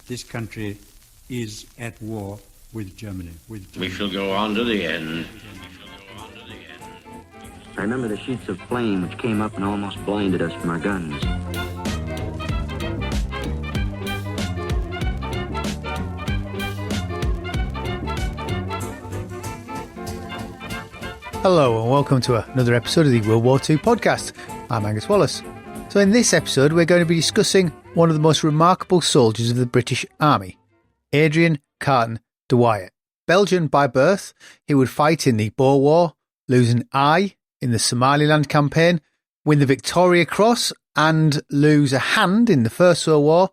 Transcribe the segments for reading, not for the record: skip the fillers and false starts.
this country is at war with Germany. We shall go on to the end. I remember the sheets of flame which came up and almost blinded us from our guns. Hello and welcome to another episode of the World War II podcast. I'm Angus Wallace. So in this episode we're going to be discussing one of the most remarkable soldiers of the British Army, Adrian Carton de Wiart. Belgian by birth, he would fight in the Boer War, lose an eye in the Somaliland Campaign, win the Victoria Cross and lose a hand in the First World War,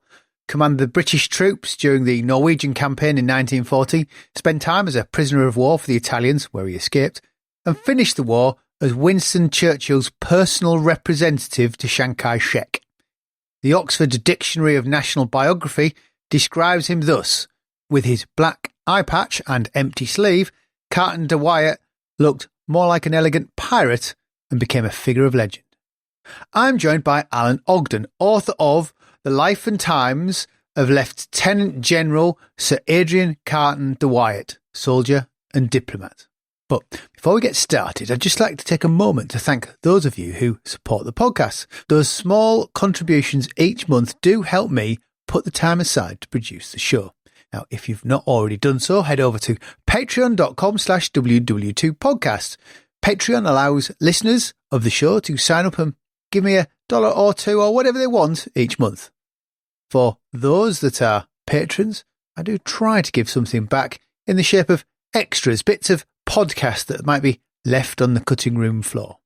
command the British troops during the Norwegian Campaign in 1940, spend time as a prisoner of war for the Italians, where he escaped, and finished the war as Winston Churchill's personal representative to Chiang Kai-Shek. The Oxford Dictionary of National Biography describes him thus: with his black eyepatch and empty sleeve, Carton de Wiart looked more like an elegant pirate and became a figure of legend. I'm joined by Alan Ogden, author of The Life and Times of Lieutenant General Sir Adrian Carton de Wiart, Soldier and Diplomat. But before we get started, I'd just like to take a moment to thank those of you who support the podcast. Those small contributions each month do help me put the time aside to produce the show. Now, if you've not already done so, head over to patreon.com/WW2podcast. Patreon allows listeners of the show to sign up and give me $1 or $2 or whatever they want each month. For those that are patrons, I do try to give something back in the shape of extras, bits of podcast that might be left on the cutting room floor.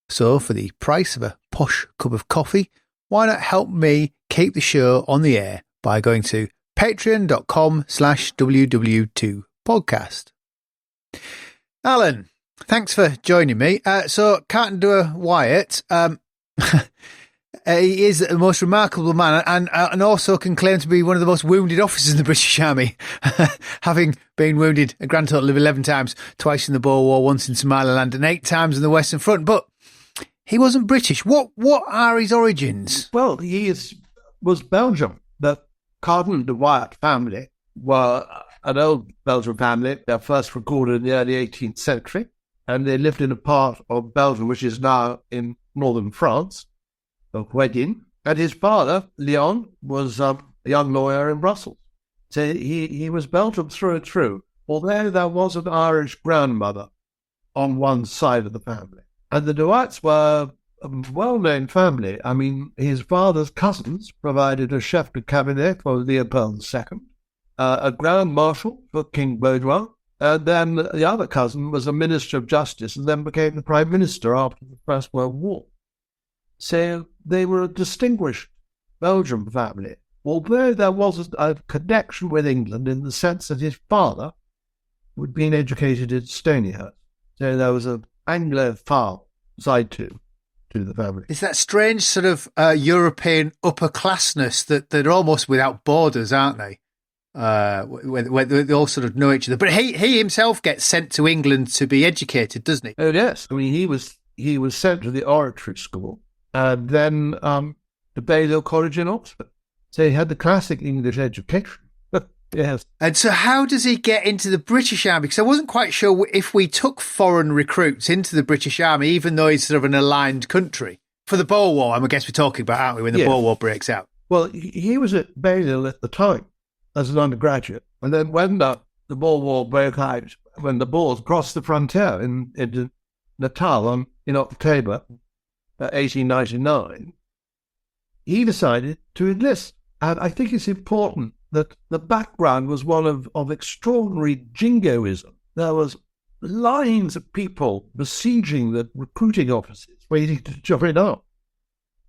So for the price of a posh cup of coffee, why not help me keep the show on the air by going to patreon.com/WW2podcast. Alan, thanks for joining me. So Carton de Wiart, he is the most remarkable man and also can claim to be one of the most wounded officers in the British Army, having been wounded a grand total of 11 times, twice in the Boer War, once in Somaliland and 8 times on the Western Front. But he wasn't British. What are his origins? Well, was Belgium. The Carton de Wiart family were an old Belgian family. They're first recorded in the early 18th century, and they lived in a part of Belgium which is now in northern France, Ogden. And his father, Leon, was a young lawyer in Brussels. So he was Belgium through and through, although there was an Irish grandmother on one side of the family. And the de Wiarts were a well-known family. I mean, his father's cousins provided a chef de cabinet for Leopold II, a grand marshal for King Boer War, and then the other cousin was a minister of justice and then became the prime minister after the First World War. So they were a distinguished Belgian family, although there was a connection with England in the sense that his father had been educated at Stonyhurst. So there was an Anglophile side to the family. It's that strange sort of European upperclassness that they're almost without borders, aren't they? Where they all sort of know each other. But he himself gets sent to England to be educated, doesn't he? Oh, yes. I mean, he was sent to the oratory school and then to Balliol College in Oxford. So he had the classic English education. Yes. And so how does he get into the British Army? Because I wasn't quite sure if we took foreign recruits into the British Army, even though it's sort of an aligned country. For the Boer War, I guess we're talking about, aren't we, when the Boer War breaks out? Well, he was at Balliol at the time as an undergraduate. And then when the Boer War broke out, when the Boers crossed the frontier into Natal in October 1899, he decided to enlist. And I think it's important that the background was one of extraordinary jingoism. There was lines of people besieging the recruiting offices waiting to join up.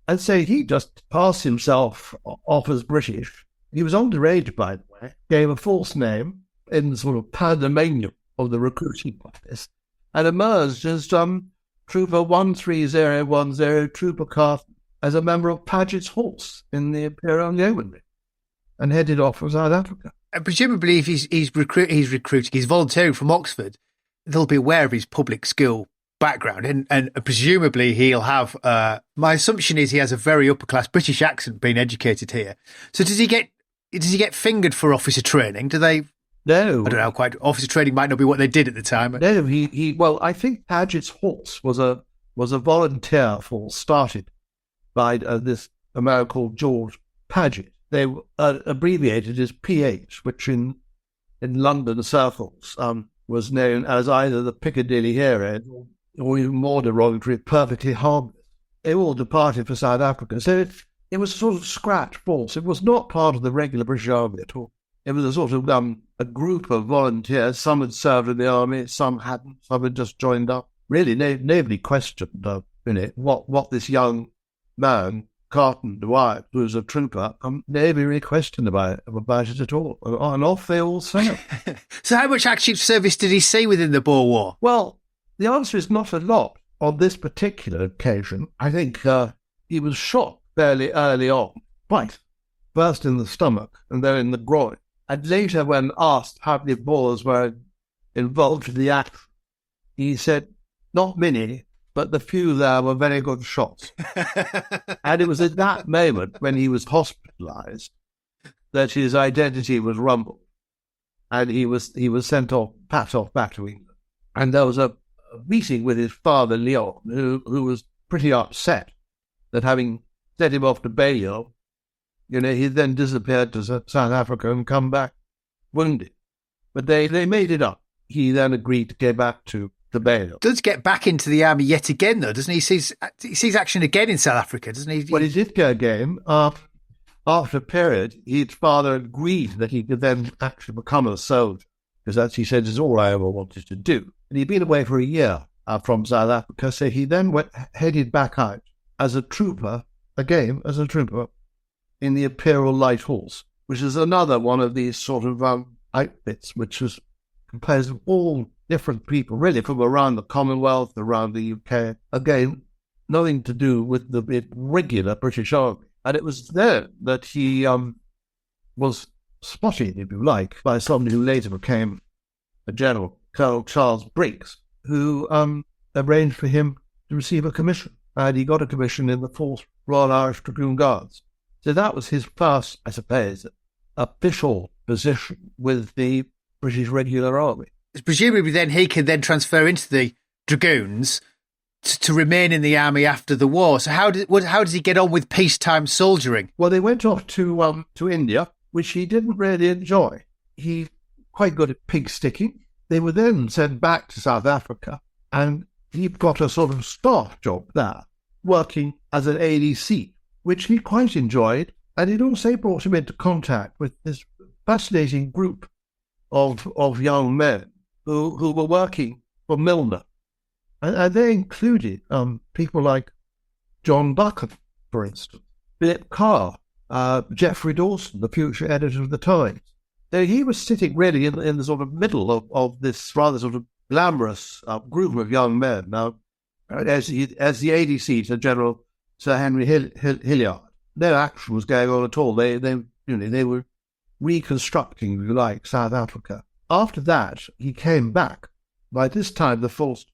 And so he just passed himself off as British. He was underage, by the way, gave a false name in the sort of pandemonium of the recruiting office, and emerged as Trooper 13010, Trooper Carton, as a member of Paget's horse in the Imperial Yeomanry, and headed off for South Africa. And presumably, if he's recruiting, he's volunteering from Oxford, they'll be aware of his public school background, and presumably he'll have. My assumption is he has a very upper class British accent, being educated here. So does he get does he get fingered for officer training? Do they? No. I don't know. Quite officer training might not be what they did at the time. No, well, I think Paget's horse was a volunteer force started by this a man called George Paget. They abbreviated as PH, which in London circles was known as either the Piccadilly Heroes or even more derogatory, perfectly harmless. They all departed for South Africa. So it was a sort of scratch force. It was not part of the regular British Army at all. It was a sort of a group of volunteers. Some had served in the army, some hadn't, some had just joined up. Really, nobody questioned what this young man, Carton de Wiart, who was a trooper, nobody really questioned about it at all. And off they all sailed. So how much active service did he see within the Boer War? Well, the answer is not a lot on this particular occasion. I think he was shot fairly early on, twice. First in the stomach and then in the groin. And later, when asked how many Boers were involved in the action, he said, not many, but the few there were very good shots. And it was at that moment, when he was hospitalized, that his identity was rumbled. And he was sent off, packed off back to England. And there was a meeting with his father, Leon, who was pretty upset that having sent him off to Belgium, he then disappeared to South Africa and come back wounded. But they made it up. He then agreed to go back to Belgium. Does get back into the army yet again, though, doesn't he? He sees action again in South Africa, doesn't he? Well, he did go again. After a period, his father agreed that he could then actually become a soldier, because that, he said, is all I ever wanted to do. And he'd been away for a year from South Africa, so he then headed back out as a trooper, in the Imperial Light Horse, which is another one of these sort of outfits, which was composed of all different people, really, from around the Commonwealth, around the UK. Again, nothing to do with the regular British Army. And it was there that he was spotted, if you like, by somebody who later became a general, Colonel Charles Briggs, who arranged for him to receive a commission. And he got a commission in the 4th Royal Irish Dragoon Guards. So that was his first, I suppose, official position with the British Regular Army. Presumably then he can then transfer into the Dragoons to remain in the army after the war. So how does he get on with peacetime soldiering? Well, they went off to India, which he didn't really enjoy. He quite good at pig sticking. They were then sent back to South Africa, and he got a sort of staff job there, working as an ADC, which he quite enjoyed, and it also brought him into contact with this fascinating group of young men who were working for Milner. And they included people like John Buchan, for instance, Philip Carr, Geoffrey Dawson, the future editor of the Times. So he was sitting really in the sort of middle of this rather sort of glamorous group of young men. Now, as the ADC to General Sir Henry Hilliard, no action was going on at all. They were reconstructing, if you like, South Africa. After that, he came back. By this time, the 4th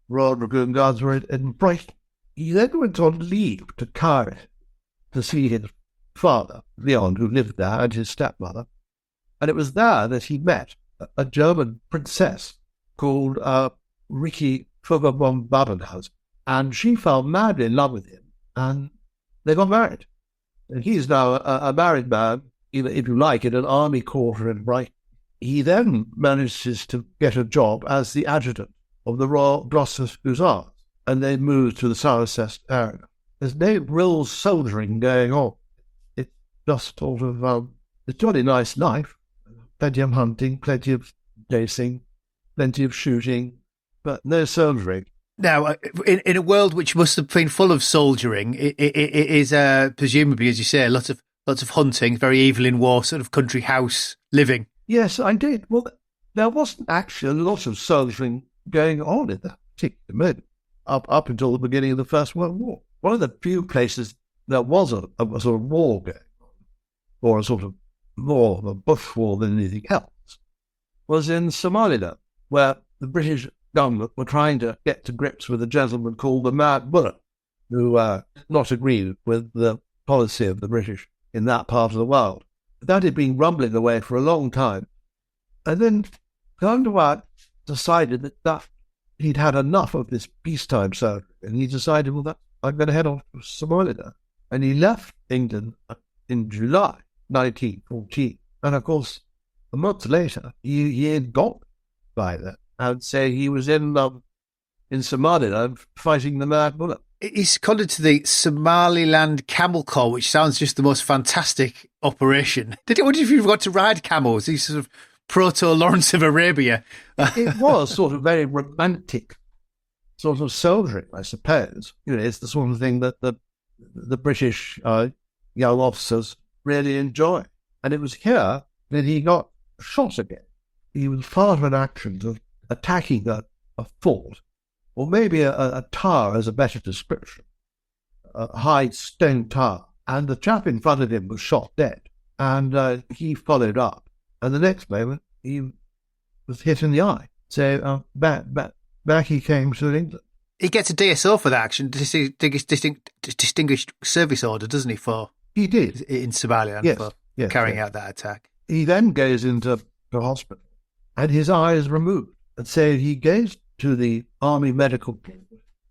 Royal Dragoon Guards were in Brighton. He then went on leave to Cairo to see his father, Leon, who lived there, and his stepmother. And it was there that he met a German princess called Ricky Fugger von Babenhausen. And she fell madly in love with him, and they got married. And he's now a married man, if you like, in an army quarter in Brighton. He then manages to get a job as the adjutant of the Royal Gloucester Hussars, and they moved to the Somerset area. There's no real soldiering going on. It's just sort of, it's jolly nice life. Plenty of hunting, plenty of racing, plenty of shooting, but no soldiering. Now, in a world which must have been full of soldiering, it is presumably, as you say, lots of hunting, very evil in war, sort of country house living. Yes, I did. Well, there wasn't actually a lot of soldiering going on in that particular moment, up until the beginning of the First World War. One of the few places there was a sort of war going on, or a sort of more of a bush war than anything else, was in Somaliland, where the British government were trying to get to grips with a gentleman called the Mad Bullet, who not agreed with the policy of the British in that part of the world. that had been rumbling away for a long time. And then Carton de Wiart decided that he'd had enough of this peacetime surgery, and he decided, well, I'm going to head off to Somaliland. And he left England in July 1914. And of course, a month later, he had got by that, and say he was in Somaliland fighting the Mad Mullah. He's seconded to the Somaliland Camel Corps, which sounds just the most fantastic operation. I wonder if you forgot to ride camels, these sort of proto-Lawrence of Arabia. It was sort of very romantic sort of soldiering, I suppose. It's the sort of thing that the British young officers really enjoy. And it was here that he got shot again. He was part of an action of attacking a fort, or maybe a tower as a better description, a high stone tower. And the chap in front of him was shot dead. And he followed up. And the next moment, he was hit in the eye. So back he came to England. He gets a DSO for that action, Distinguished Service Order, doesn't he, He did. In Somaliland, for carrying out that attack. He then goes into the hospital, and his eye is removed. And so he goes to the Army Medical Board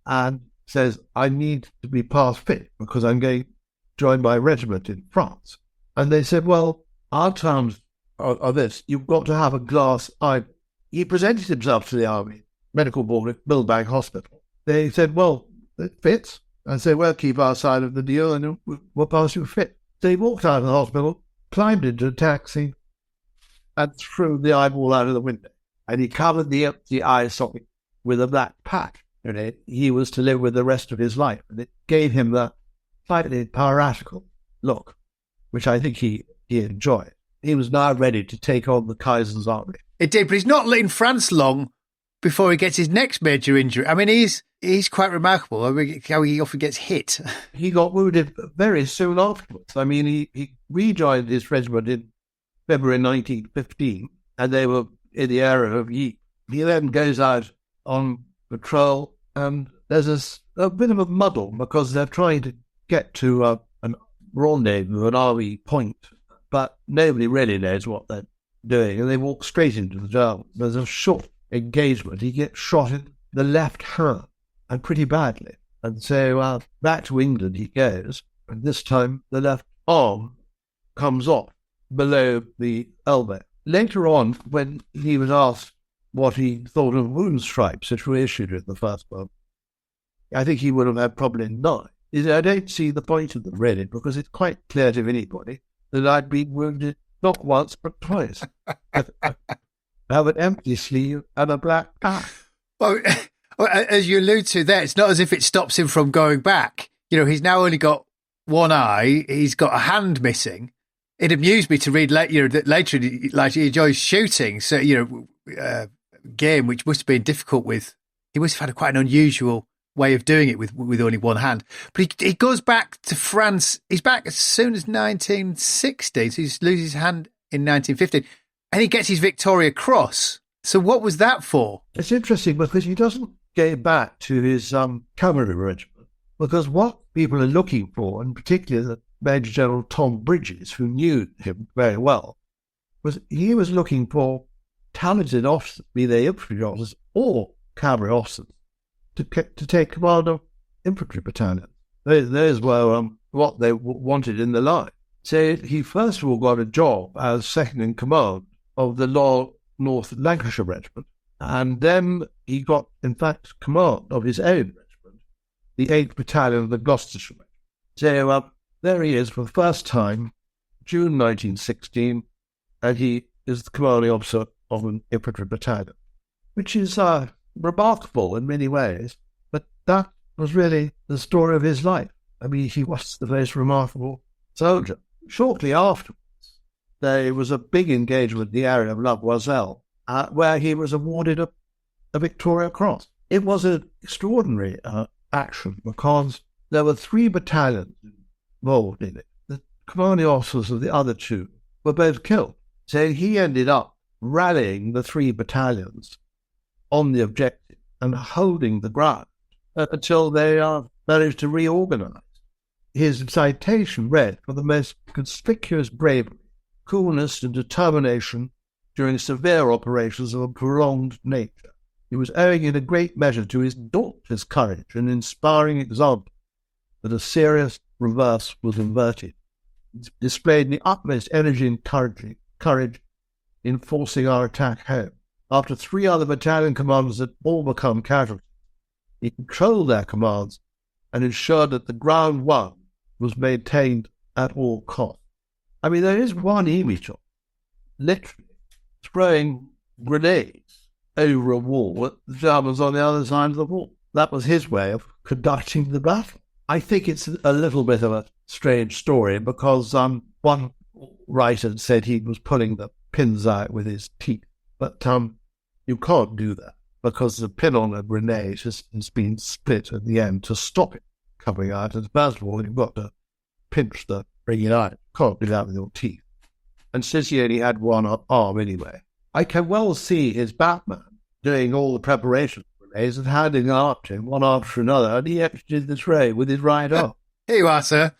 and says, I need to be past fit because I'm going to join my regiment in France. And they said, well, our terms are this: you've got to have a glass eye. He presented himself to the Army Medical Board at Millbank Hospital. They said, well, it fits. And said, we'll keep our side of the deal and we'll pass you fit. So he walked out of the hospital, climbed into a taxi, and threw the eyeball out of the window. And he covered the empty eye socket with a black patch. He was to live with the rest of his life. And it gave him the slightly piratical look, which I think he enjoyed. He was now ready to take on the Kaiser's army. It did, but he's not in France long before he gets his next major injury. I mean, he's quite remarkable how he often gets hit. He got wounded very soon afterwards. I mean, he rejoined his regiment in February 1915, and they were in the area of Ypres. He then goes out on patrol, and there's a bit of a muddle because they're trying to get to a rendezvous, an army point, but nobody really knows what they're doing, and they walk straight into the Germans. There's a short engagement. He gets shot in the left hand, and pretty badly. And so back to England he goes, and this time the left arm comes off below the elbow. Later on, when he was asked what he thought of wound stripes which were issued in the First World, I think he would have had probably 9. He said, I don't see the point of them really, because it's quite clear to anybody that I'd been wounded not once but twice. I have an empty sleeve and a black patch. Well, as you allude to there, it's not as if it stops him from going back. He's now only got one eye. He's got a hand missing. It amused me to read later that later he enjoys shooting. So, game which must have been difficult with. He must have had quite an unusual way of doing it with only one hand. But he goes back to France. He's back as soon as 1960. So he loses his hand in 1915, and he gets his Victoria Cross. So what was that for? It's interesting because he doesn't go back to his cavalry regiment, because what people are looking for, and particularly the Major General Tom Bridges, who knew him very well, he was looking for talented officers, be they infantry officers or cavalry officers, to take command of infantry battalions. Those were what they wanted in the line. So he first of all got a job as second in command of the North Lancashire Regiment, and then he got, in fact, command of his own regiment, the 8th Battalion of the Gloucestershire Regiment. So there he is for the first time, June 1916, and he is the commanding officer of an infantry battalion, which is remarkable in many ways, but that was really the story of his life. I mean, he was the most remarkable soldier. Shortly afterwards, there was a big engagement in the area of La Boiselle, where he was awarded a Victoria Cross. It was an extraordinary action because there were 3 battalions involved in it. The commanding officers of the other 2 were both killed. So he ended up rallying the 3 battalions on the objective and holding the ground until they managed to reorganize. His citation read, for the most conspicuous bravery, coolness and determination during severe operations of a prolonged nature. He was owing in a great measure to his dauntless courage and inspiring example that a serious reverse was averted. He displayed the utmost energy and courage in forcing our attack home. After 3 other battalion commanders had all become casualties, he controlled their commands and ensured that the ground won was maintained at all costs. I mean, there is one image of literally throwing grenades over a wall with the Germans on the other side of the wall. That was his way of conducting the battle. I think it's a little bit of a strange story because one writer said he was pulling the pins out with his teeth. But you can't do that because the pin on a grenade has been split at the end to stop it coming out. And first of all, you've got to pinch the bring it out. You can't do that with your teeth. And since he only had one arm anyway, I can well see his Batman doing all the preparations for grenades and handing them up to him one after another, and he emptied the tray with his right arm. Here you are, sir.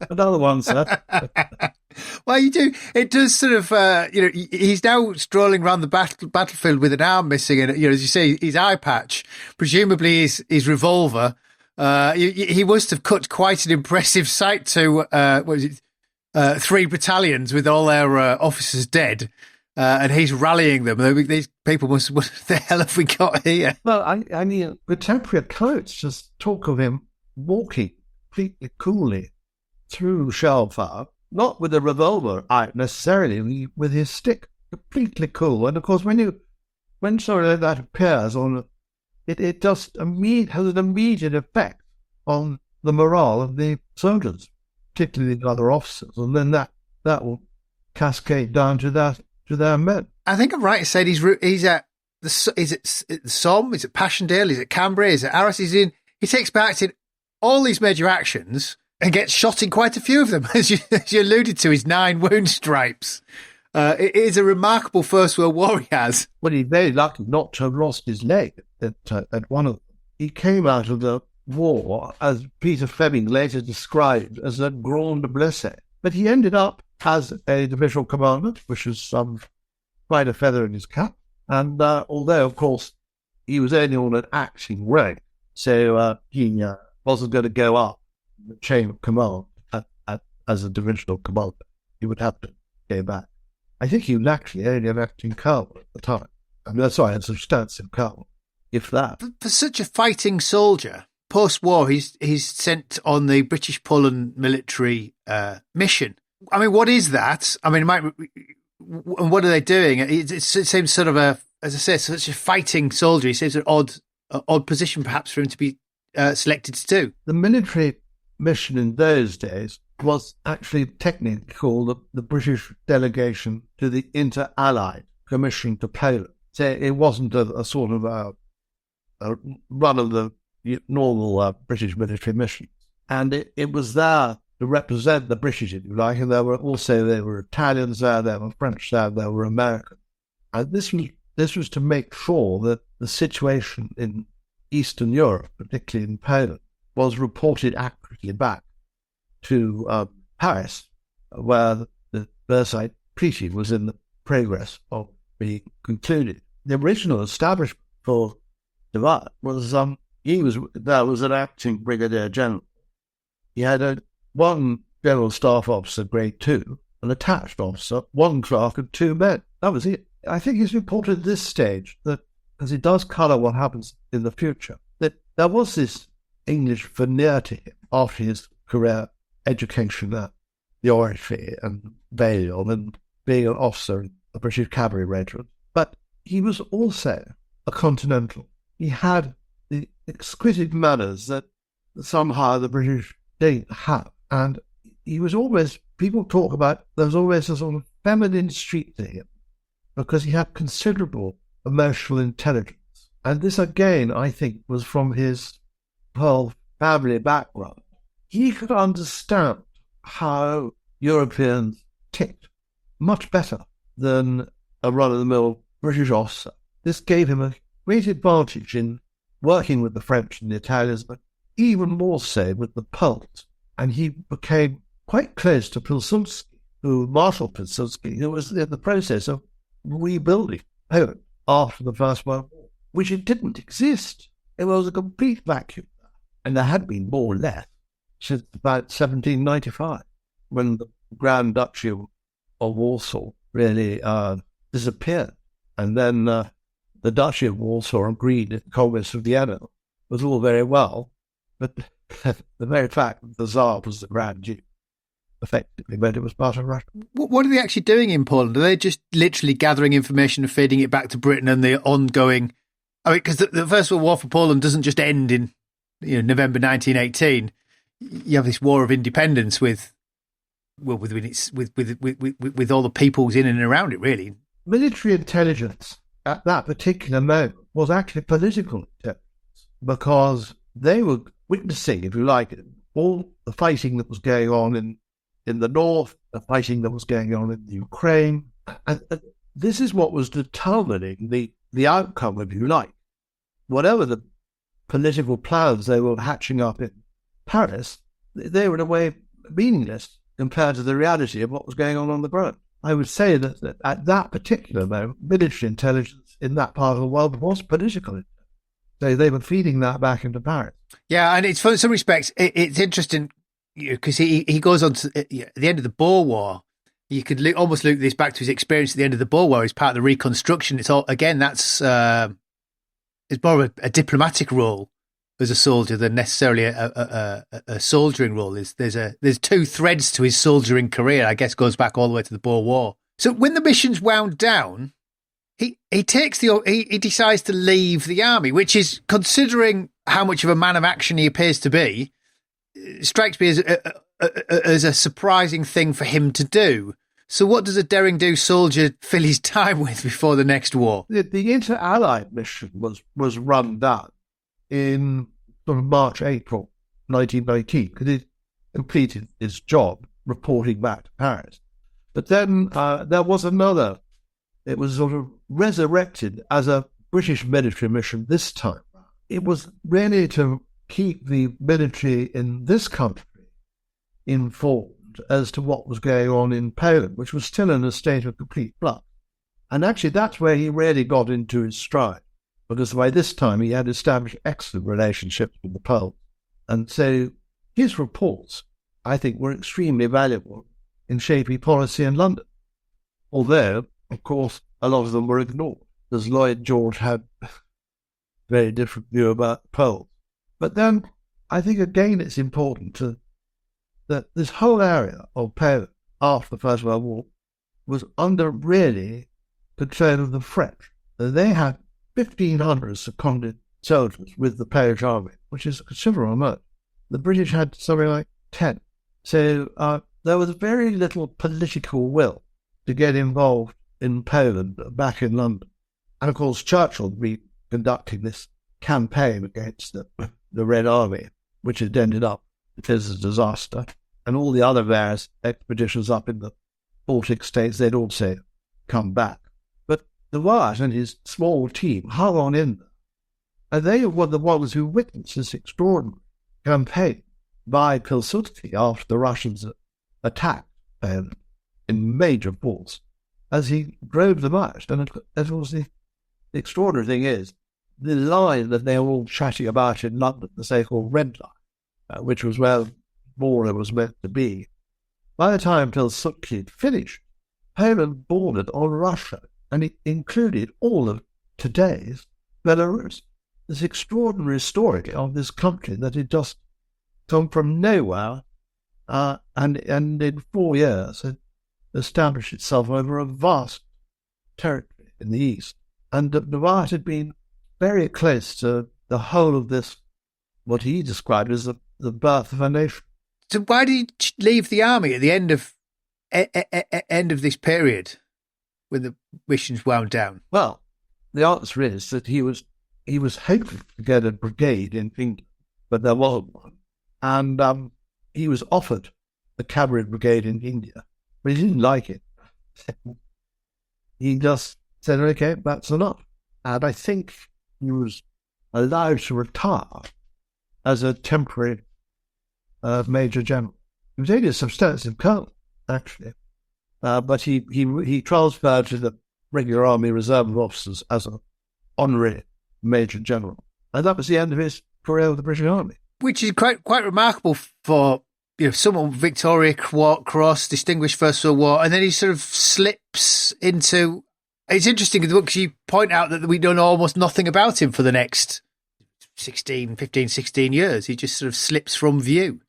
Another one, sir. Well, you do. It does sort of, he's now strolling around the battlefield with an arm missing, and as you say, his eye patch, presumably his revolver. He must have cut quite an impressive sight to 3 battalions with all their officers dead, and he's rallying them. These people must. What the hell have we got here? Well, I mean, contemporary accounts just talk of him walking completely coolly through shell fire, not with a revolver out necessarily, with his stick, completely cool. And of course, when something like that appears on it just has an immediate effect on the morale of the soldiers, particularly the other officers, and then that will cascade down to their men. I think I'm right to say he's at is it Somme, is it Passchendaele, is it Cambrai, is it Arras? He takes part in all these major actions and gets shot in quite a few of them, as you alluded to, his 9 wound stripes. It is a remarkable First World War he has. Well, he's very lucky not to have lost his leg at one of them. He came out of the war, as Peter Fleming later described, as a Grande Blessé. But he ended up as a divisional commander, which is quite a feather in his cap. And although, of course, he was only on an acting rank, so he wasn't going to go up the chain of command as a divisional commander. He would have to go back. I think he was actually only an acting colonel at the time. I mean, sorry, a substantive colonel, if that. For such a fighting soldier, post-war, he's sent on the British Poland military mission. I mean, what is that? I mean, and what are they doing? It seems sort of as I say, such a fighting soldier. He seems an odd position, perhaps, for him to be selected to do. The military mission in those days was actually technically called the British delegation to the Inter-Allied Commission to Poland. So it wasn't a sort of a run of the normal British military missions. And it was there to represent the British, if you like, and there were Italians there were French there were Americans. And this was to make sure that the situation in Eastern Europe, particularly in Poland, was reported accurately back to Paris, where the Versailles Treaty was in the progress of being concluded. The original establishment for de Wiart was there was an acting brigadier general. He had one general staff officer, grade 2, an attached officer, 1 clerk, and 2 men. That was it. I think it's important at this stage that, because it does colour what happens in the future, that there was this English veneer to him after his career education at the Oratory and Belgium and being an officer in the British Cavalry Regiment. But he was also a continental. He had the exquisite manners that somehow the British didn't have. And he was always, people talk about, there was always a sort of feminine streak to him because he had considerable emotional intelligence. And this, again, I think, was from his whole family background. He could understand how Europeans ticked much better than a run-of-the-mill British officer. This gave him a great advantage in working with the French and the Italians, but even more so with the Poles. And he became quite close to Pilsudski who Marshal Pilsudski, who was in the process of rebuilding Poland after the First World War, which it didn't exist. It was a complete vacuum. And there had been more or less since about 1795, when the Grand Duchy of Warsaw really disappeared. And then the Duchy of Warsaw agreed that the Congress of Vienna was all very well, but the very fact that the Tsar was the Grand Duke effectively meant it was part of Russia. What are they actually doing in Poland? Are they just literally gathering information and feeding it back to Britain and the ongoing... I mean, because the First World War for Poland doesn't just end in November 1918. You have this war of independence with all the peoples in and around it, really. Military intelligence at that particular moment was actually political intelligence, because they were witnessing, if you like, all the fighting that was going on in the north, the fighting that was going on in the Ukraine. And this is what was determining the outcome, if you like. Whatever the political plans they were hatching up in Paris, they were in a way meaningless compared to the reality of what was going on the ground. I would say that at that particular moment, military intelligence in that part of the world was political. They were feeding that back into Paris. Yeah, and it's, for some respects, it's interesting because he goes on to at the end of the Boer War. You could almost loop this back to his experience at the end of the Boer War as part of the Reconstruction. It's all, again, that's it's more of a diplomatic role as a soldier than necessarily a soldiering role. There's two threads to his soldiering career. I guess goes back all the way to the Boer War. So when the mission's wound down, he decides to leave the army, which is, considering how much of a man of action he appears to be, strikes me as a surprising thing for him to do. So what does a daring-do soldier fill his time with before the next war? The Inter-Allied mission was run down in sort of March, April 1919, because it completed its job reporting back to Paris. But then there was another. It was sort of resurrected as a British military mission this time. It was really to keep the military in this country informed as to what was going on in Poland, which was still in a state of complete flux. And actually that's where he really got into his stride, because by this time he had established excellent relationships with the Poles. And so his reports, I think, were extremely valuable in shaping policy in London. Although, of course, a lot of them were ignored, because Lloyd George had a very different view about the Poles. But then I think, again, it's important that this whole area of Poland after the First World War was under really control of the French. They had 1,500 seconded soldiers with the Polish army, which is a considerable amount. The British had something like 10. So there was very little political will to get involved in Poland back in London. And of course, Churchill would be conducting this campaign against the Red Army, which had ended up as a disaster. And all the other various expeditions up in the Baltic states, they'd also come back. But de Wiart and his small team hung on in there. And they were the ones who witnessed this extraordinary campaign by Pilsudski after the Russians attacked in major force, as he drove them out. And of course, the extraordinary thing is, the line that they were all chatting about in London, the so-called Red Line, which was where border was meant to be. By the time Pilsudski had finished, Poland bordered on Russia, and it included all of today's Belarus. This extraordinary story of this country that had just come from nowhere, and in 4 years had established itself over a vast territory in the east. And de Wiart had been very close to the whole of this, what he described as the birth of a nation. So why did he leave the army at the end of this period when the missions wound down? Well, the answer is that he was hoping to get a brigade in England, but there wasn't one. And he was offered a cavalry brigade in India, but he didn't like it. He just said, okay, that's enough. And I think he was allowed to retire as a temporary Major General. He was only a substantive colonel, actually. but he transferred to the regular Army Reserve officers as an honorary Major General. And that was the end of his career with the British Army. Which is quite remarkable for someone Victoria Cross, Distinguished First World War, and then he sort of slips into... It's interesting because you point out that we know almost nothing about him for the next 16 years. He just sort of slips from view,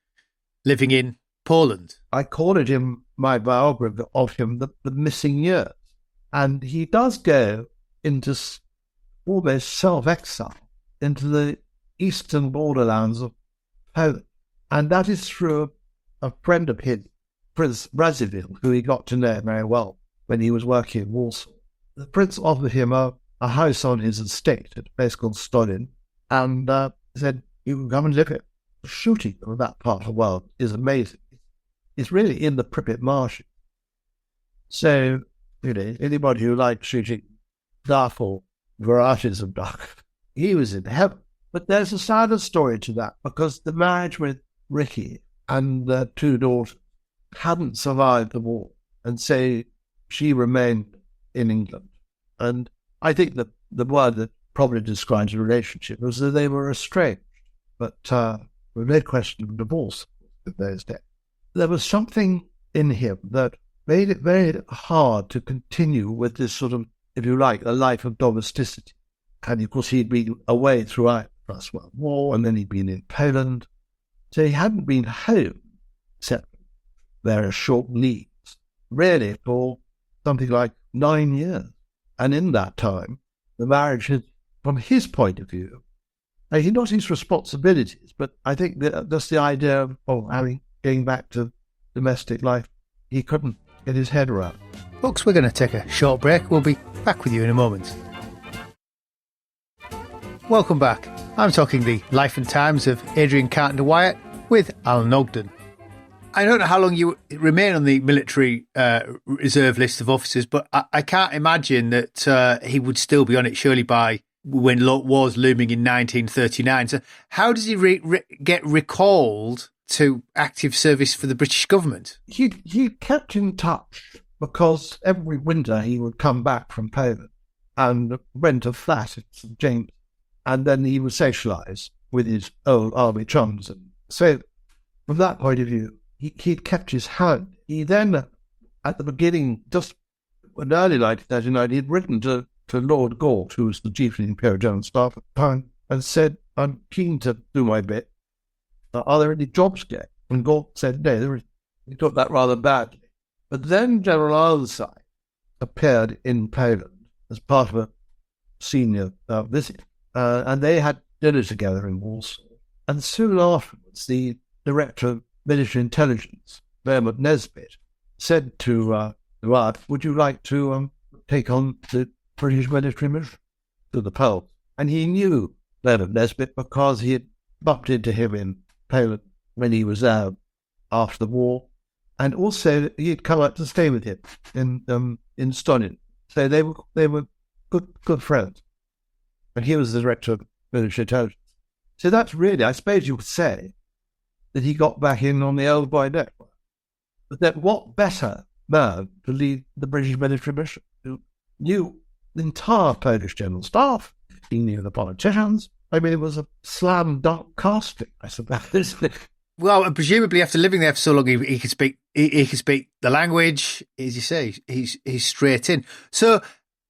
living in Poland. I called it in my biography of him the missing years. And he does go into almost self-exile into the eastern borderlands of Poland. And that is through a friend of his, Prince Radziwill, who he got to know very well when he was working in Warsaw. The prince offered him a house on his estate at a place called Stolin, and said, you can come and live here. The shooting of that part of the world is amazing. It's really in the Pripyat marshes. So, anybody who likes shooting duck or varieties of duck, he was in heaven. But there's a sadder story to that, because the marriage with Ricky and their two daughters hadn't survived the war, and so she remained in England. And I think that the word that probably describes the relationship was that they were estranged, but with no question of divorce in those days. There was something in him that made it very hard to continue with this sort of, if you like, a life of domesticity. And of course he'd been away throughout the First World War, and then he'd been in Poland. So he hadn't been home, except various short leaves, really for something like 9 years. And in that time, the marriage had, from his point of view, not his responsibilities, but I think that just the idea of going back to domestic life, he couldn't get his head around. Folks, we're going to take a short break. We'll be back with you in a moment. Welcome back. I'm talking the life and times of Adrian Carton de Wiart with Alan Ogden. I don't know how long you remain on the military reserve list of officers, but I can't imagine that he would still be on it surely by when war's looming in 1939. So how does he get recalled to active service for the British government? He kept in touch because every winter he would come back from Poland and rent a flat at St. James, and then he would socialise with his old army chums. And so from that point of view, he'd kept his hand. He then, at the beginning, just in early 1939, he'd written to Lord Galt, who was the Chief of the Imperial General Staff at the time, and said, I'm keen to do my bit. Are there any jobs going? And Galt said, no, there isn't. He took that rather badly. But then General Ironside appeared in Poland as part of a senior visit, and they had dinner together in Warsaw. And soon afterwards, the Director of Military Intelligence, Behrman Nesbitt, said to Wiart, would you like to take on the British military mission to the Pole? And he knew Behrman Nesbitt because he had bumped into him in Poland when he was there after the war, and also he had come out to stay with him in Stolin. So they were good friends, and he was the Director of Military Intelligence. So that's really, I suppose you would say, that he got back in on the old boy network. But then what better man to lead the British military mission, who knew the entire Polish General Staff, he knew the politicians. I mean, it was a slam dunk casting, I suppose. Well, and presumably after living there for so long, he could speak the language. As you say, he's straight in. So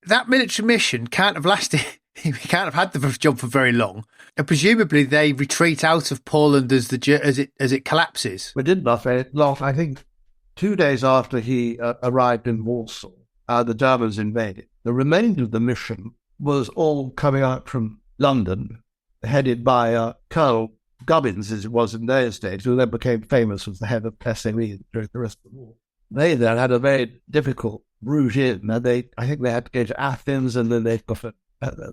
that military mission can't have lasted. He can't have had the job for very long. And presumably they retreat out of Poland as it collapses. We didn't last very long. I think 2 days after he arrived in Warsaw, the Germans invaded. The remainder of the mission was all coming out from London, headed by Colonel Gubbins, as it was in those days, who then became famous as the head of SME during the rest of the war. They then had a very difficult route in. I think they had to go to Athens, and then they got an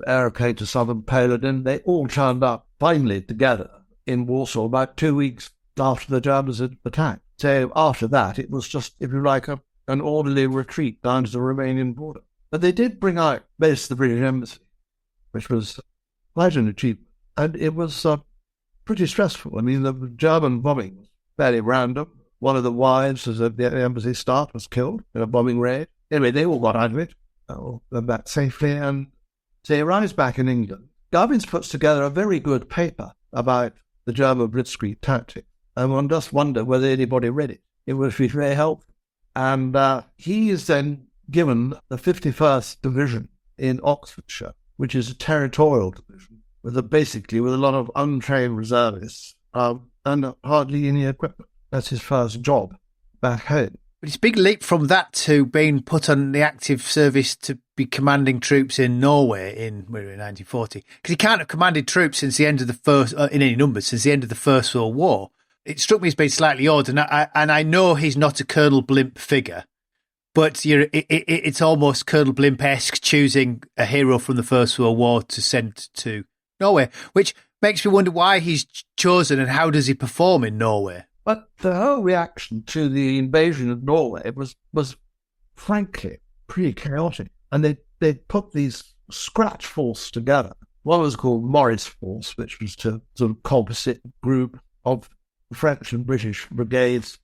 aeroplane to southern Poland, and they all turned up finally together in Warsaw about 2 weeks after the Germans had attacked. So after that, it was just, if you like, an orderly retreat down to the Romanian border. But they did bring out most of the British embassy, which was quite an achievement. And it was pretty stressful. I mean, the German bombing was fairly random. One of the wives of the embassy staff was killed in a bombing raid. Anyway, they all got out of it, back safely, and so he arrives back in England. Garvins puts together a very good paper about the German blitzkrieg tactic, and one does wonder whether anybody read it. It would be very helpful. And he is then given the 51st Division in Oxfordshire, which is a territorial division, basically with a lot of untrained reservists and hardly any equipment. That's his first job back home. But it's a big leap from that to being put on the active service to be commanding troops in Norway in 1940. Because he can't have commanded troops since the end of the first, in any numbers, since the end of the First World War. It struck me as being slightly odd, and I know he's not a Colonel Blimp figure, but it's almost Colonel Blimp-esque choosing a hero from the First World War to send to Norway, which makes me wonder why he's chosen and how does he perform in Norway. But the whole reaction to the invasion of Norway was frankly pretty chaotic, and they put these scratch force together. One was called Morris Force, which was a sort of composite group of French and British brigades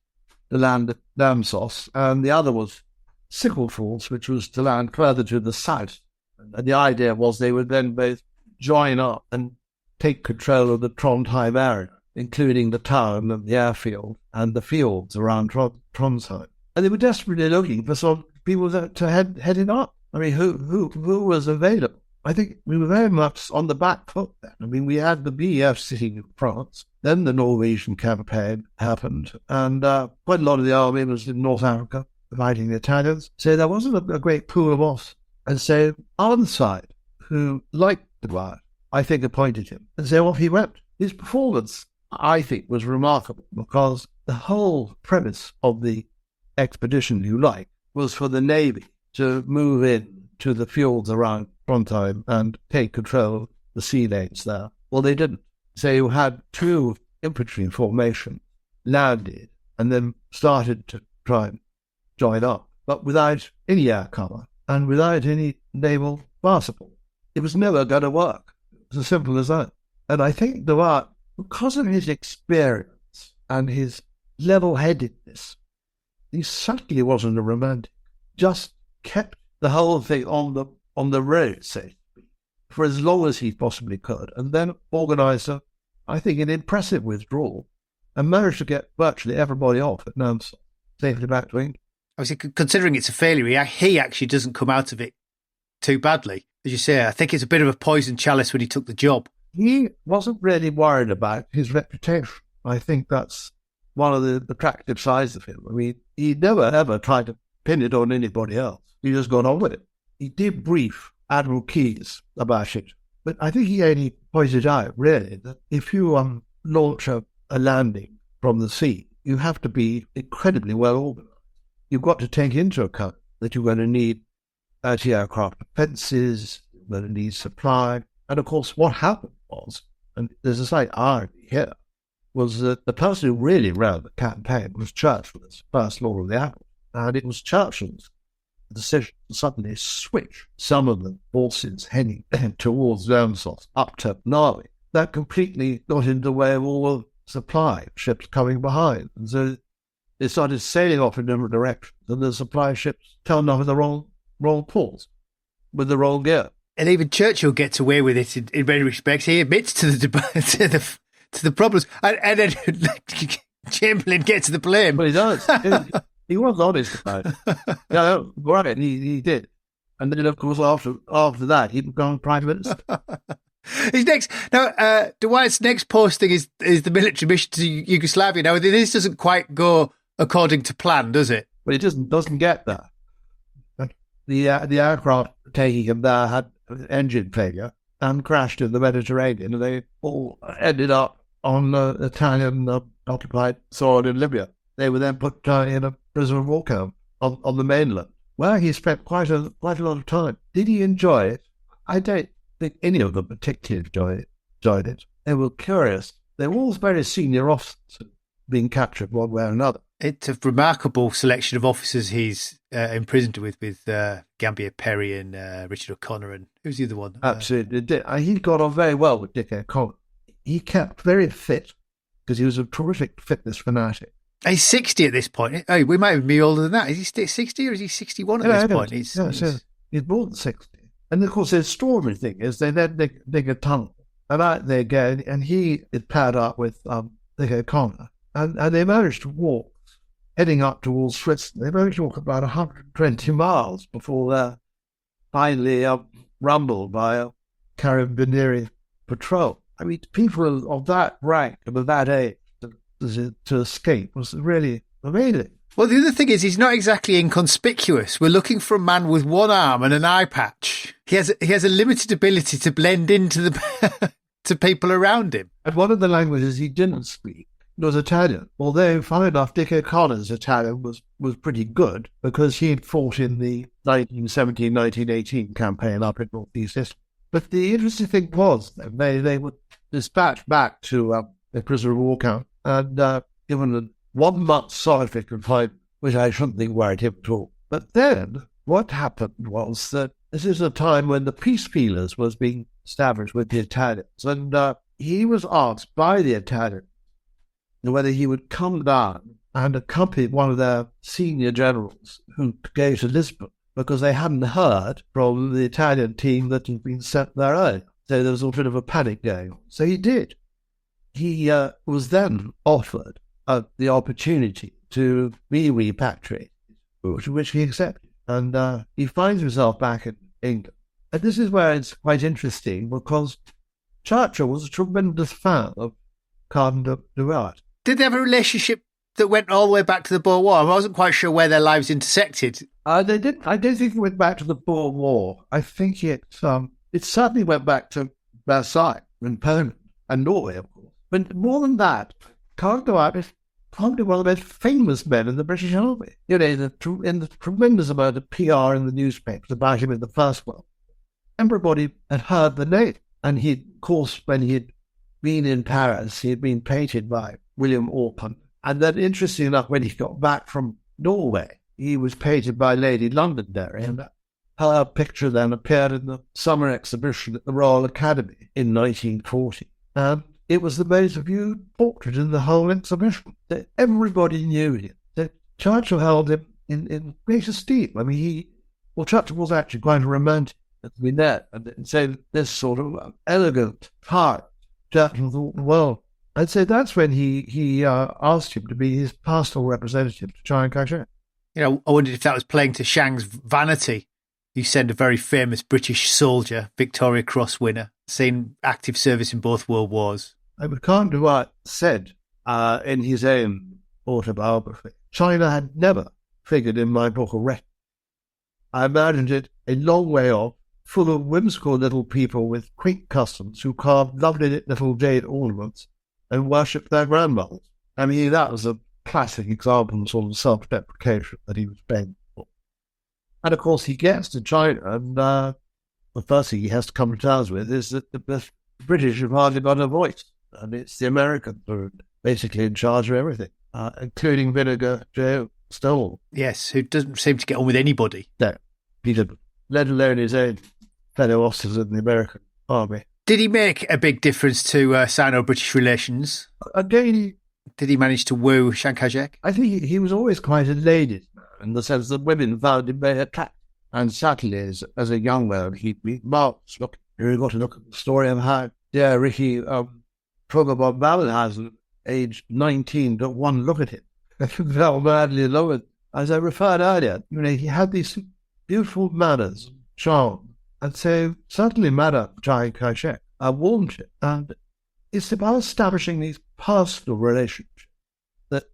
to land at Namsos, and the other was Sickle Force, which was to land further to the south. And the idea was they would then both join up and take control of the Trondheim area, including the town and the airfield and the fields around Trondheim. And they were desperately looking for some people to head it up. I mean, who was available? I think we were very much on the back foot then. I mean, we had the BEF sitting in France. Then the Norwegian Campaign happened, and quite a lot of the army was in North Africa fighting the Italians. So there wasn't a great pool of us. And so Arnside, who liked de Wiart, I think appointed him. And so off he went. His performance, I think, was remarkable because the whole premise of the expedition, if you like, was for the Navy to move in to the fields around Trondheim and take control of the sea lanes there. Well, they didn't. So you had two infantry formations landed and then started to try and join up, but without any air cover and without any naval fire support. It was never going to work. It was as simple as that. And I think de Wiart, because of his experience and his level-headedness, he certainly wasn't a romantic. Just kept the whole thing on the road, say, for as long as he possibly could, and then organised I think, an impressive withdrawal, and managed to get virtually everybody off at Namsos, safely back to England. Obviously, considering it's a failure, he actually doesn't come out of it too badly. As you say, I think it's a bit of a poison chalice when he took the job. He wasn't really worried about his reputation. I think that's one of the attractive sides of him. I mean, he never, ever tried to pin it on anybody else. He just got on with it. He did brief Admiral Keyes about it, but I think he only pointed out, really, that if you launch a landing from the sea, you have to be incredibly well organised. You've got to take into account that you're going to need anti-aircraft defences, you're going to need supply. And of course, what happened was, and there's a slight irony here, was that the person who really ran the campaign was Churchill as First Lord of the Admiralty. And it was Churchill's decision to suddenly switch some of the forces heading towards Namsos up to Norway. That completely got in the way of all the supply ships coming behind. And so they started sailing off in different directions, and the supply ships turned up in the wrong ports with the wrong gear. And even Churchill gets away with it in many respects. He admits to the problems, and then Chamberlain gets the blame. Well, he does. He was honest about it. Yeah, right. He did, and then of course after that he became Prime Minister. His next de Wiart's next posting is the military mission to Yugoslavia. Now this doesn't quite go according to plan, does it? Well, it just doesn't get there. The aircraft taking him there had engine failure and crashed in the Mediterranean, and they all ended up on Italian occupied soil in Libya. They were then put in a prisoner of war camp on the mainland, where he spent quite a lot of time. Did he enjoy it? I don't think any of them particularly enjoyed it. They were curious. They were all very senior officers being captured one way or another. It's a remarkable selection of officers he's imprisoned with Gambier Perry and Richard O'Connor, and who's the other one? Absolutely. He got on very well with Dick O'Connor. He kept very fit because he was a terrific fitness fanatic. He's 60 at this point. Oh, we might even be older than that. Is he still 60 or is he 61 at this point? He's more than 60. And of course, the extraordinary thing is they then dig a tunnel. And out they go, and he is paired up with Connor. And they managed to walk, heading up towards Switzerland. They managed to walk about 120 miles before they're finally rumbled by a Carabinieri patrol. I mean, people of that rank and of that age to escape was really amazing. Well, the other thing is he's not exactly inconspicuous. We're looking for a man with one arm and an eye patch. He has a limited ability to blend into the to people around him. And one of the languages he didn't speak was Italian. Although, funny enough, Dick O'Connor's Italian was pretty good because he had fought in the 1917-1918 campaign up in northeast Italy. But the interesting thing was they were dispatched back to a prisoner of war camp and given a 1 month solitary confinement, which I shouldn't think worried him at all. But then what happened was that this is a time when the peace feelers was being established with the Italians, and he was asked by the Italians whether he would come down and accompany one of their senior generals who go to Lisbon, because they hadn't heard from the Italian team that had been sent there earlier. So there was a bit of a panic going on. So he did. He was then offered the opportunity to be repatriated, which he accepted. And he finds himself back in England. And this is where it's quite interesting, because Churchill was a tremendous fan of Carton de Wiart. Did they have a relationship that went all the way back to the Boer War? I wasn't quite sure where their lives intersected. They did. I don't think it went back to the Boer War. I think it certainly went back to Versailles in Poland and Norway, of course. But more than that, Carton de Wiart is probably one of the most famous men in the British Army. You know, in the tremendous amount of PR in the newspapers about him in the First World. Everybody had heard the name. And he, of course, when he had been in Paris, he had been painted by William Orpen. And then, interestingly enough, when he got back from Norway, he was painted by Lady Londonderry, and her picture then appeared in the summer exhibition at the Royal Academy in 1940. And it was the most viewed portrait in the whole exhibition. That everybody knew him. That Churchill held him in great esteem. I mean, Churchill was actually quite a romantic as we know, and so this sort of elegant heart, Churchill thought, well. And so that's when he asked him to be his pastoral representative to Chiang Kai-Shek. You know, I wondered if that was playing to Chiang's vanity. You send a very famous British soldier, Victoria Cross winner, seen active service in both World Wars. Carton de Wiart said in his own autobiography, China had never figured in my book of records. I imagined it a long way off, full of whimsical little people with quaint customs who carved lovely little jade ornaments and worshipped their grandmothers. I mean, that was a classic example of sort of self-deprecation that he was paying for. And of course, he gets to China, and the first thing he has to come to terms with is that the British have hardly got a voice, and it's the Americans who are basically in charge of everything, including Vinegar Joe Stonewall. Yes, who doesn't seem to get on with anybody. No, he didn't, let alone his own fellow officers in the American army. Did he make a big difference to Sino-British relations? Again, did he manage to woo Chiang Kai-Shek? I think he was always quite a ladies' man, in the sense that women found him very attractive. And certainly as a young man, he'd be marked. Look, you've got to look at the story of how dear Ricky Trogabon Babelhausen, aged 19, got one look at him. Fell madly in love with him. As I referred earlier, you know, he had these beautiful manners, charm. And so certainly Madame Chiang Kai-Shek warmed him. And it's about establishing these personal relationships that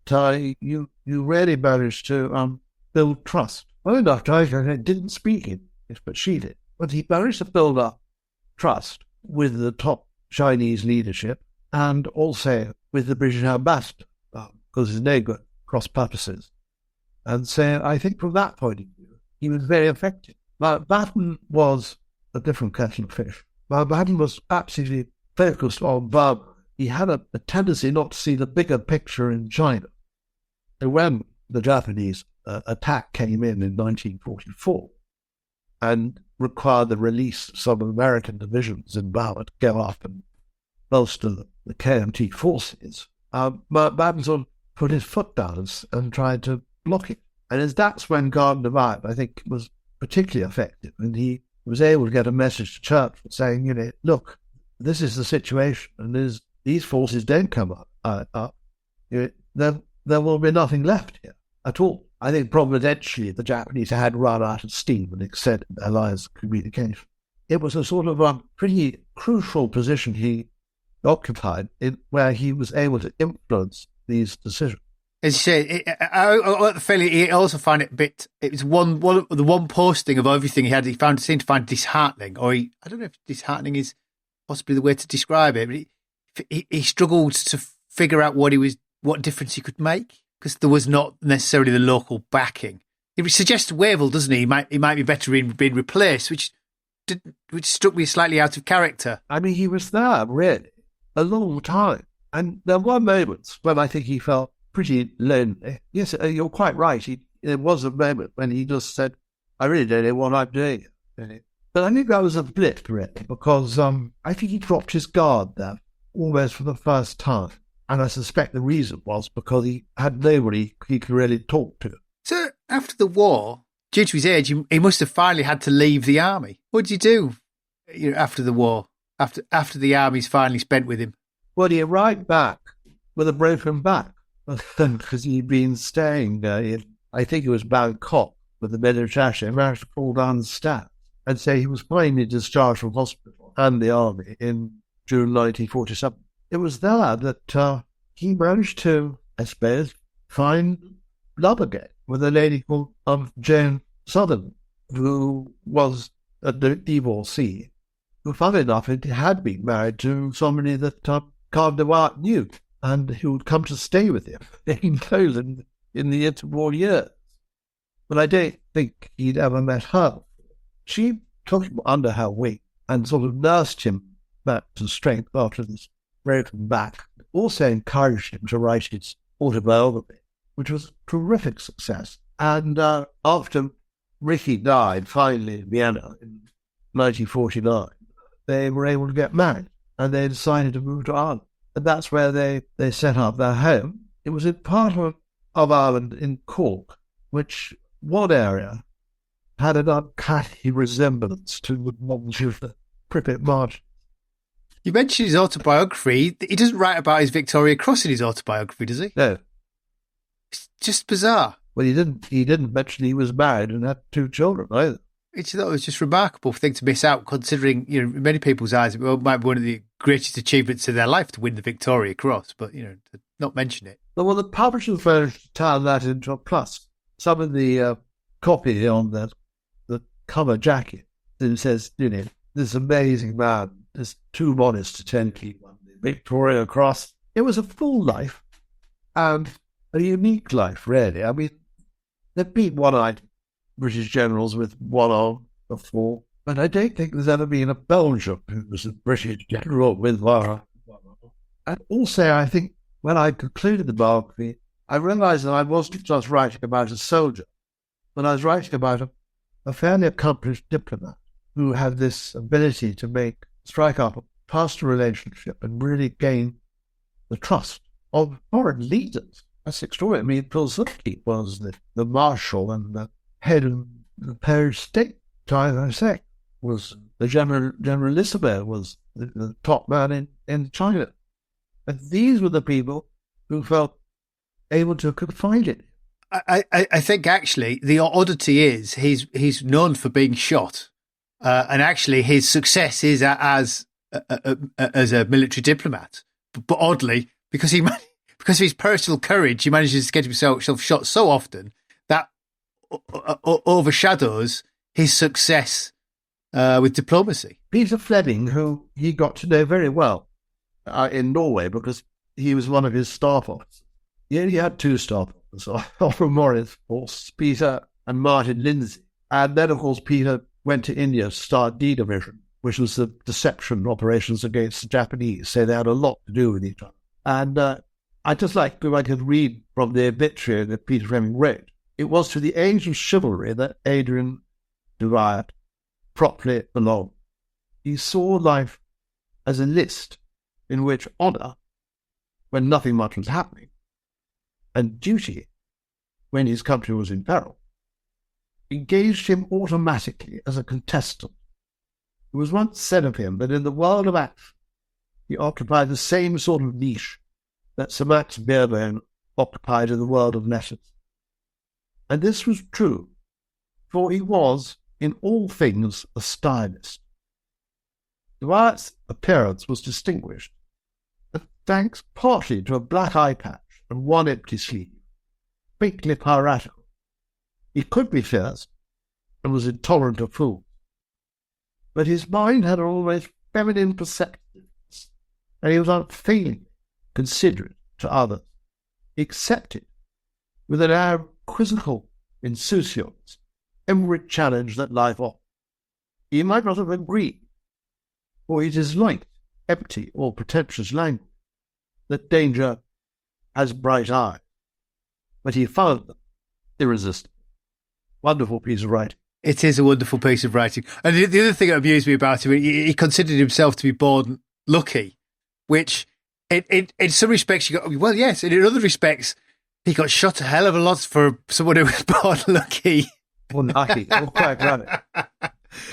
you really manage to build trust. Well enough, Chiang Kai-Shek didn't speak English, but she did. But he managed to build up trust with the top Chinese leadership and also with the British ambassador, because there's no good cross purposes. And so I think from that point of view, he was very effective. Mountbatten was a different kettle of fish. Mountbatten was absolutely focused on Burma. He had a tendency not to see the bigger picture in China. And when the Japanese attack came in 1944 and required the release of some American divisions in Burma to go up and bolster the KMT forces, Mountbatten sort of put his foot down and tried to block it. And that's when Carton de Wiart, I think, was particularly effective. And he was able to get a message to Churchill saying, look, this is the situation, and these forces don't come up, then there will be nothing left here at all. I think providentially the Japanese had run out of steam and extended their lines of communication. It was a sort of a pretty crucial position he occupied, where he was able to influence these decisions. As you say, I got the feeling he also found it a bit. It was the one posting of everything he had. He seemed to find disheartening, I don't know if disheartening is possibly the way to describe it. But he struggled to figure out what difference he could make, because there was not necessarily the local backing. He suggests Wavell, doesn't he? He might be better in being replaced, which struck me slightly out of character. I mean, he was there really a long time, and there were moments when I think he felt pretty lonely. Yes, you're quite right. There was a moment when he just said, I really don't know what I'm doing. But I think that was a blip, really, because I think he dropped his guard there almost for the first time. And I suspect the reason was because he had nobody he could really talk to. So after the war, due to his age, he must have finally had to leave the army. What did you do after the war, after the army's finally spent with him? Well, he arrived back with a broken back, because he'd been staying in, I think it was Bangkok, with the military attaché, and managed to fall down the steps. And so he was finally discharged from hospital and the army in June 1947. It was there that he managed to, I suppose, find love again with a lady called Jane Sutherland, who was a divorcee, who, funnily enough, had been married to somebody that Carton de Wiart knew, and who would come to stay with him in Poland in the interwar years. But I don't think he'd ever met her. She took him under her wing and sort of nursed him back to strength after this broken back. Also encouraged him to write his autobiography, which was a terrific success. And after Ricky died, finally in Vienna in 1949, they were able to get married, and they decided to move to Ireland. And that's where they set up their home. It was in part of Ireland in Cork, which one area had an uncanny resemblance to the ones of the Pripyat March. You mentioned his autobiography. He doesn't write about his Victoria Cross in his autobiography, does he? No. It's just bizarre. Well, he didn't mention he was married and had 2 children either. I thought it was just a remarkable thing to miss out, considering, in many people's eyes, it might be one of the greatest achievements of their life to win the Victoria Cross, but, to not mention it. Well, the publishers managed to turn that into a plus. Some of the copy on the cover jacket, it says, this amazing man is too modest to tend to keep on the Victoria Cross. It was a full life and a unique life, really. I mean, they've been one-eyed British generals with one arm before, but I don't think there's ever been a Belgium who was a British general with one arm. And also, I think when I concluded the biography, I realised that I wasn't just writing about a soldier, but I was writing about a fairly accomplished diplomat who had this ability to strike up a personal relationship and really gain the trust of foreign leaders. That's extraordinary. I mean, Pilsudski was the marshal and the head of the Polish state. Chiang Kai-Shek was the Generalissimo, was the top man in China. And these were the people who felt able to confide in him. I think actually the oddity is he's known for being shot, and actually his success is as a military diplomat. But oddly, because of his personal courage, he manages to get himself shot so often that overshadows his success with diplomacy. Peter Fleming, who he got to know very well in Norway because he was one of his staff officers. He only had 2 staff officers, Alfred Morris, of course, Peter and Martin Lindsay. And then, of course, Peter went to India to start D Division, which was the deception operations against the Japanese. So they had a lot to do with each other. And I'd just like, if I could read from the obituary that Peter Fleming wrote. It was to the age of chivalry that Adrian de Wiart properly belonged. He saw life as a list in which honour, when nothing much was happening, and duty when his country was in peril, engaged him automatically as a contestant. It was once said of him that in the world of action, he occupied the same sort of niche that Sir Max Beerbohm occupied in the world of letters. And this was true, for he was, in all things, a stylist. De Wiart's appearance was distinguished, and thanks partly to a black eye patch and one empty sleeve, faintly piratical. He could be fierce, and was intolerant of fools, but his mind had an almost feminine perceptiveness, and he was unfailingly considerate to others. He accepted, with an air of quizzical insouciance, every challenge that life offered. He might not have agreed, for he disliked empty or pretentious language, that danger has bright eyes, but he found them irresistible. Wonderful piece of writing. It is a wonderful piece of writing. And the other thing that amused me about him, he considered himself to be born lucky, which in some respects, well, yes, and in other respects, he got shot a hell of a lot for someone who was born lucky. Unlucky, quite right.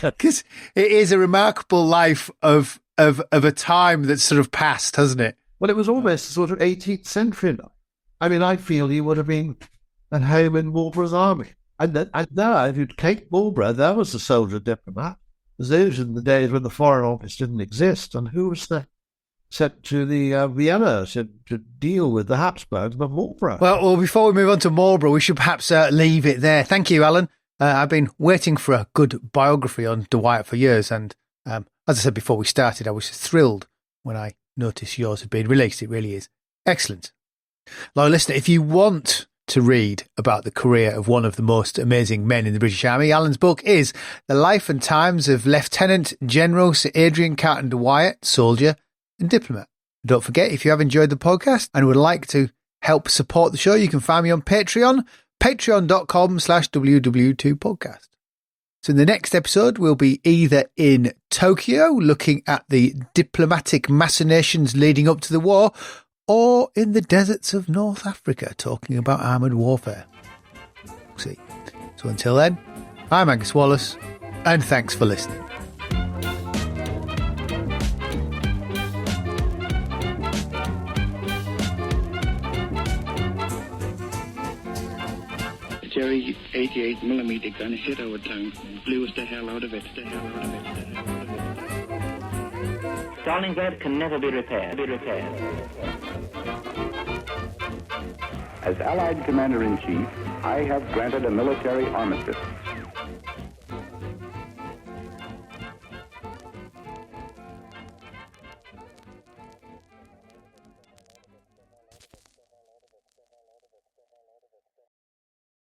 Because it is a remarkable life of a time that's sort of passed, hasn't it? Well, it was almost a sort of 18th century life. I mean, I feel he would have been at home in Marlborough's army. And there, if you'd take Marlborough, there was the soldier diplomat. Those in the days when the Foreign Office didn't exist, and who was sent to the Vienna to deal with the Habsburgs, but Marlborough. Well, before we move on to Marlborough, we should perhaps leave it there. Thank you, Alan. I've been waiting for a good biography on de Wiart for years, and as I said before we started, I was thrilled when I noticed yours had been released. It really is excellent. Loyal listener, if you want to read about the career of one of the most amazing men in the British Army, Alan's book is The Life and Times of Lieutenant General Sir Adrian Carton de Wiart, Soldier and Diplomat. Don't forget, if you have enjoyed the podcast and would like to help support the show, you can find me on Patreon, patreon.com/WW2podcast. So in the next episode, we'll be either in Tokyo, looking at the diplomatic machinations leading up to the war, or in the deserts of North Africa, talking about armoured warfare. See. So until then, I'm Angus Wallace, and thanks for listening. Jerry 88mm gun hit our town, blew us the hell out of it. Stalingrad can never be repaired. As Allied Commander-in-Chief, I have granted a military armistice.